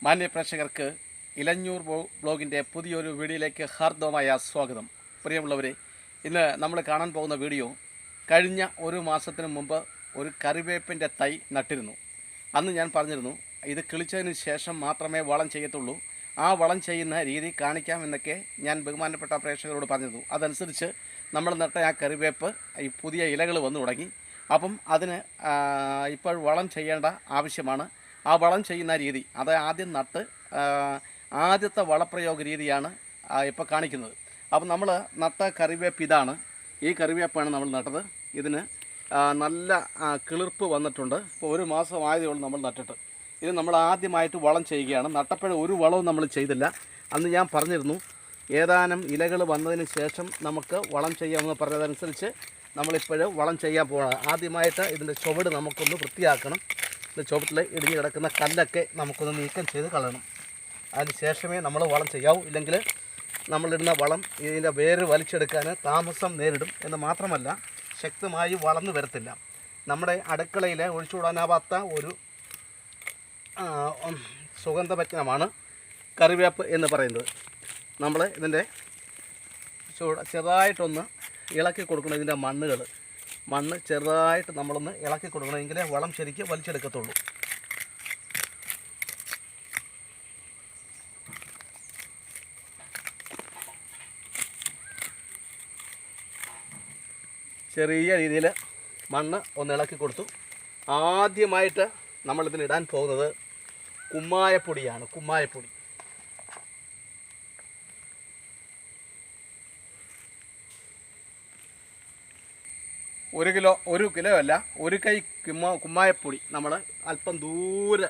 മാന്യ പ്രേക്ഷകർക്ക് ഇലഞ്ഞൂർ ബ്ലോഗിൻ്റെ പുതിയൊരു വീഡിയോയിലേക്ക് ഹാർദവമായ സ്വാഗതം. പ്രിയമുള്ളവരെ, ഇന്ന് നമ്മൾ കാണാൻ പോകുന്ന വീഡിയോ കഴിഞ്ഞ ഒരു മാസത്തിന് മുമ്പ് ഒരു കറിവേപ്പിൻ്റെ തൈ നട്ടിരുന്നു. അന്ന് ഞാൻ പറഞ്ഞിരുന്നു ഇത് കിളിച്ചതിന് ശേഷം മാത്രമേ വളം ചെയ്യത്തുള്ളൂ, ആ വളം ചെയ്യുന്ന രീതി കാണിക്കാം എന്നൊക്കെ ഞാൻ ബഹുമാനപ്പെട്ട പ്രേക്ഷകരോട് പറഞ്ഞിരുന്നു. അതനുസരിച്ച് നമ്മൾ നട്ട ആ കറിവേപ്പ് ഈ പുതിയ ഇലകൾ വന്നു തുടങ്ങി. അപ്പം അതിന് ഇപ്പോൾ വളം ചെയ്യേണ്ട ആവശ്യമാണ്. ആ വളം ചെയ്യുന്ന രീതി അത് ആദ്യം നട്ട് ആദ്യത്തെ വളപ്രയോഗ രീതിയാണ് ഇപ്പോൾ കാണിക്കുന്നത്. അപ്പം നമ്മൾ നട്ട കറിവേപ്പ് ഇതാണ്. ഈ കറിവേപ്പാണ് നമ്മൾ നട്ടത്. ഇതിന് നല്ല കിളിർപ്പ് വന്നിട്ടുണ്ട്. ഇപ്പോൾ ഒരു മാസം ആയതേ ഉള്ളൂ നമ്മൾ നട്ടിട്ട്. ഇത് നമ്മൾ ആദ്യമായിട്ട് വളം ചെയ്യുകയാണ്. നട്ടപ്പോഴും ഒരു വളവും നമ്മൾ ചെയ്തില്ല. അന്ന് ഞാൻ പറഞ്ഞിരുന്നു ഏതാനും ഇലകൾ വന്നതിന് ശേഷം നമുക്ക് വളം ചെയ്യാമെന്ന് പറഞ്ഞതനുസരിച്ച് നമ്മളിപ്പോഴും വളം ചെയ്യാൻ പോകണം. ആദ്യമായിട്ട് ഇതിൻ്റെ ചുവട് നമുക്കൊന്ന് വൃത്തിയാക്കണം. ഇതിൻ്റെ ചുവട്ടിൽ ഇടിഞ്ഞ് കിടക്കുന്ന കല്ലൊക്കെ നമുക്കൊന്ന് നീക്കം ചെയ്ത് കളയണം. അതിന് ശേഷമേ നമ്മൾ വളം ചെയ്യാവൂ. ഇല്ലെങ്കിൽ നമ്മളിടുന്ന വളം ഇതിൻ്റെ വേര് വലിച്ചെടുക്കാൻ താമസം നേരിടും എന്ന് മാത്രമല്ല ശക്തമായി വളർന്നു വരത്തില്ല. നമ്മുടെ അടുക്കളയിൽ ഒഴിച്ചുകൂടാനാവാത്ത ഒരു സുഗന്ധഭജ്ഞമാണ് കറിവേപ്പ് എന്ന് പറയുന്നത്. നമ്മൾ ഇതിൻ്റെ ചെറുതായിട്ടൊന്ന് ഇളക്കി കൊടുക്കണം. ഇതിൻ്റെ മണ്ണ് ചെറുതായിട്ട് നമ്മളൊന്ന് ഇളക്കി കൊടുക്കണം. എങ്കിലേ വളം ശരിക്കും വലിച്ചെടുക്കത്തുള്ളൂ. ചെറിയ രീതിയിൽ മണ്ണ് ഒന്ന് ഇളക്കി കൊടുത്തു. ആദ്യമായിട്ട് നമ്മളിതിലിടാൻ പോകുന്നത് കുമ്മായപ്പൊടിയാണ്. കുമ്മായപ്പൊടി ഒരു കിലോ അല്ല, ഒരു കൈ കുമ്മായപ്പൊടി നമ്മൾ അല്പം ദൂരെ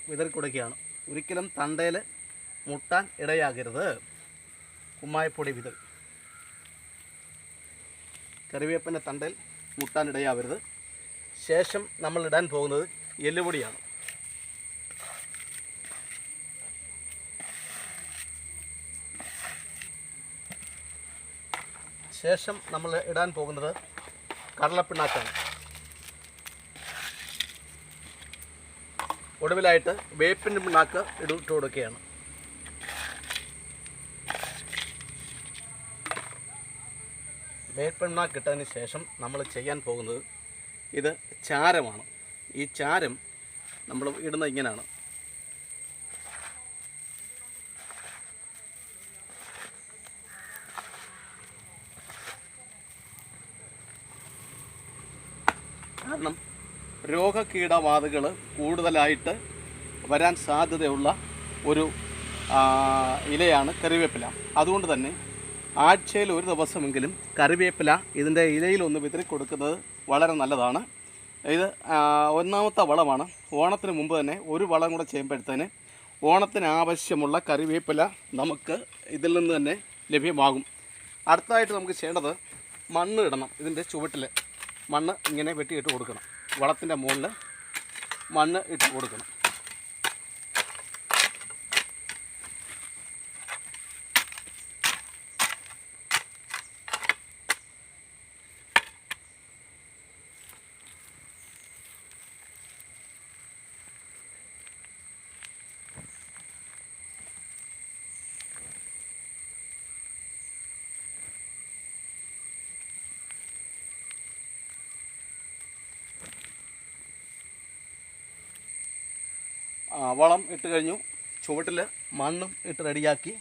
വിതറി കൊടുക്കുകയാണ്. ഒരിക്കലും തണ്ടയിൽ മുട്ടാൻ ഇടയാകരുത്. കുമ്മായപ്പൊടി വിതറി കറിവേപ്പിൻ്റെ തണ്ടയിൽ മുട്ടാൻ ഇടയാവരുത്. ശേഷം നമ്മൾ ഇടാൻ പോകുന്നത് എല്ലുപൊടിയാണ്. ശേഷം നമ്മൾ ഇടാൻ പോകുന്നത് കടലപ്പിണ്ണാക്കാണ്. ഒടുവിലായിട്ട് വേപ്പിൻ്റെ പിണ്ണാക്ക് ഇട്ട് കൊടുക്കുകയാണ്. വേപ്പിണ്ണാക്ക് ഇട്ടതിന് ശേഷം നമ്മൾ ചെയ്യാൻ പോകുന്നത് ഇത് ചാരമാണ്. ഈ ചാരം നമ്മൾ ഇടുന്നത് ഇങ്ങനെയാണ്. കാരണം രോഗകീടബാധകൾ കൂടുതലായിട്ട് വരാൻ സാധ്യതയുള്ള ഒരു ഇലയാണ് കറിവേപ്പില. അതുകൊണ്ട് തന്നെ ആഴ്ചയിൽ ഒരു ദിവസമെങ്കിലും കറിവേപ്പില ഇതിൻ്റെ ഇലയിലൊന്ന് വിതറി കൊടുക്കുന്നത് വളരെ നല്ലതാണ്. ഇത് ഒന്നാമത്തെ വളമാണ്. ഓണത്തിന് മുമ്പ് തന്നെ ഒരു വളം കൂടെ ചെയ്യുമ്പോഴത്തേന് ഓണത്തിന് ആവശ്യമുള്ള കറിവേപ്പില നമുക്ക് ഇതിൽ നിന്ന് തന്നെ ലഭ്യമാകും. അടുത്തതായിട്ട് നമുക്ക് ചെയ്യേണ്ടത് മണ്ണ് ഇടണം. ഇതിൻ്റെ ചുവട്ടിൽ മണ്ണ് ഇങ്ങനെ വെട്ടിയിട്ട് കൊടുക്കണം. വളത്തിൻ്റെ മുകളിൽ മണ്ണ് ഇട്ട് കൊടുക്കണം. വളം ഇട്ട് കഴിഞ്ഞു. ചുവട്ടിൽ മണ്ണും ഇട്ട് റെഡിയാക്കി.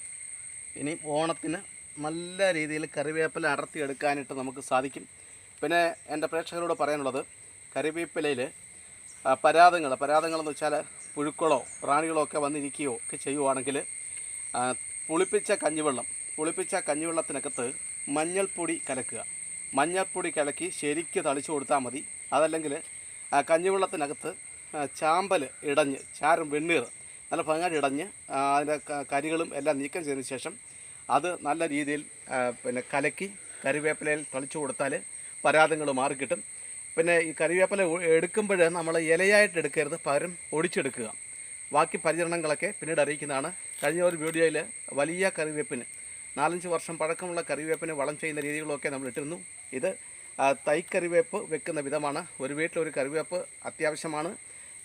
ഇനി ഓണത്തിന് നല്ല രീതിയിൽ കറിവേപ്പില അടർത്തിയെടുക്കാനായിട്ട് നമുക്ക് സാധിക്കും. പിന്നെ എൻ്റെ പ്രേക്ഷകരോട് പറയാനുള്ളത്, കറിവേപ്പിലയിൽ പരാതങ്ങളെന്ന് വെച്ചാൽ പുഴുക്കളോ പ്രാണികളോ ഒക്കെ വന്നിരിക്കുകയോ ഒക്കെ ചെയ്യുവാണെങ്കിൽ പുളിപ്പിച്ച കഞ്ഞിവെള്ളത്തിനകത്ത് മഞ്ഞൾപ്പൊടി കലക്കി ശരിക്ക് തളിച്ചു കൊടുത്താൽ മതി. അതല്ലെങ്കിൽ കഞ്ഞിവെള്ളത്തിനകത്ത് ചാമ്പൽ ഇടഞ്ഞ് ചാരം വെണ്ണീർ നല്ല ഭംഗിയായിട്ട് ഇടഞ്ഞ് അതിൻ്റെ കരികളും എല്ലാം നീക്കം ചെയ്തതിന് ശേഷം അത് നല്ല രീതിയിൽ കലക്കി കറിവേപ്പിലയിൽ തളിച്ചു കൊടുത്താൽ പരാതങ്ങൾ മാറിക്കിട്ടും. പിന്നെ ഈ കറിവേപ്പില എടുക്കുമ്പോൾ നമ്മൾ ഇലയായിട്ട് എടുക്കരുത്, പകരം ഒടിച്ചെടുക്കുക. ബാക്കി പരിചരണങ്ങളൊക്കെ പിന്നീട് അറിയിക്കുന്നതാണ്. കഴിഞ്ഞ ഒരു വീഡിയോയിൽ വലിയ കറിവേപ്പിന് 4-5 വർഷം പഴക്കമുള്ള കറിവേപ്പിന് വളം ചെയ്യുന്ന രീതികളൊക്കെ നമ്മൾ ഇട്ടിരുന്നു. ഇത് തൈക്കറിവേപ്പ് വെക്കുന്ന വിധമാണ്. ഒരു വീട്ടിലൊരു കറിവേപ്പ് അത്യാവശ്യമാണ്.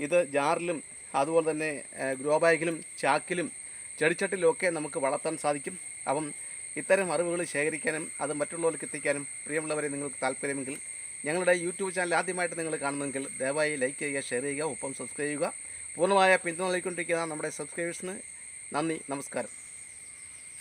ഇത് ജാറിലും അതുപോലെ തന്നെ ഗ്രോ ബാഗിലും ചാക്കിലും ചെടിച്ചട്ടിലും ഒക്കെ നമുക്ക് വളർത്താൻ സാധിക്കും. അപ്പം ഇത്തരം അറിവുകൾ ശേഖരിക്കാനും അത് മറ്റുള്ളവർക്ക് എത്തിക്കാനും പ്രിയമുള്ളവരെ നിങ്ങൾക്ക് താല്പര്യമെങ്കിൽ ഞങ്ങളുടെ യൂട്യൂബ് ചാനൽ ആദ്യമായിട്ട് നിങ്ങൾ കാണുന്നെങ്കിൽ ദയവായി ലൈക്ക് ചെയ്യുക, ഷെയർ ചെയ്യുക, ഒപ്പം സബ്സ്ക്രൈബ് ചെയ്യുക. പൂർണ്ണമായ പിന്തുണ നൽകിക്കൊണ്ടിരിക്കുന്ന നമ്മുടെ സബ്സ്ക്രൈബേഴ്സിന് നന്ദി, നമസ്കാരം.